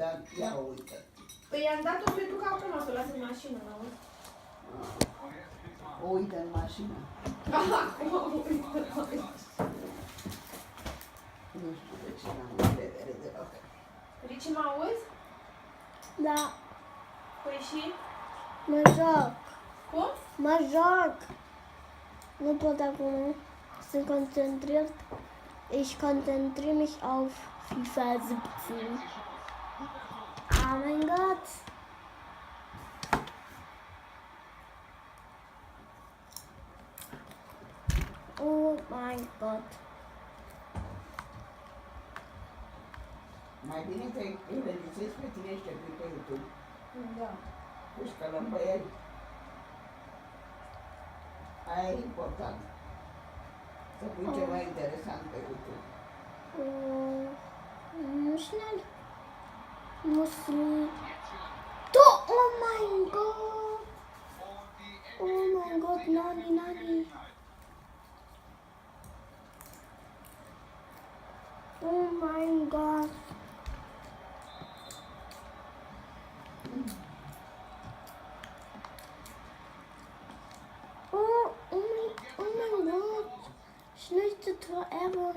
Dar ia uite. Păi i-am dat-o să duc acum, să o las în mașină, n-auzi? O uită în mașină. Acum o uită. Nu știu de ce n-am încredere deloc. Rici, mă auzi? Da, Păi și? mă joc. Cum? Mă joc. Nu pot acum. Sunt konzentriert. Ich konzentriere mich auf FIFA 17. Oh mein Gott. Oh mein Gott. Mai bine te înregistrezi pe tine și te pui pe YouTube. Da. Pușcă la băieri. Aia e important. Să pui ceva interesant pe YouTube. Schnell. Muss du, oh mein Gott. Oh mein Gott, Nani, Nani. Oh mein Gott. Oh mein Gott. Schnellste Tor ever.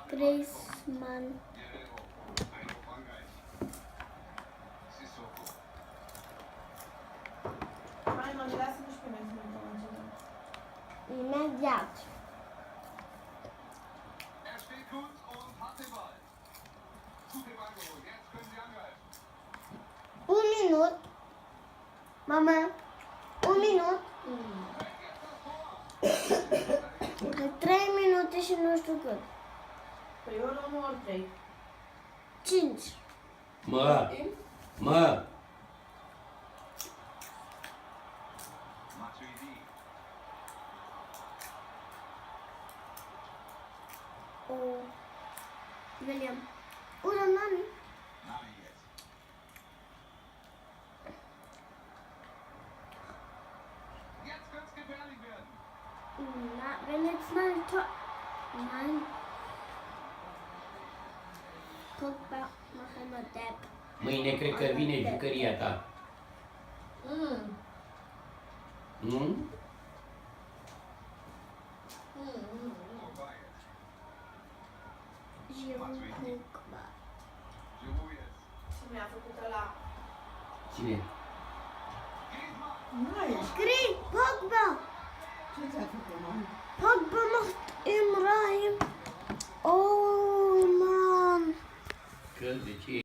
Griezmann. Hai, mă, lasă-mă și pe mine să mă dau ceva. Imediat. Er steht gut und hat den Ball. Gut den Ball geholt. Jetzt können sie angreifen. Un minut. Mama. Un minut. 3 minute și nu știu cât. Păi ori 1, ori 3. 5. Mă! Mă! Matuidi. William. Oder Nani. Nani jetzt. Jetzt könnte es gefährlich werden. Na, wenn jetzt mal ein Tor... Nein. Pogba, mach einmal Depp. Mâine cred că vine jucăria ta. Nu? Pogba jetzt. Giroud, Pogba. Giroud jetzt. Și mi-a făcut ăla. Cine? Griezmann. Pogba. Ce ți-a făcut, mă? Pogba macht im Reim. Oh, Mann. Că de ce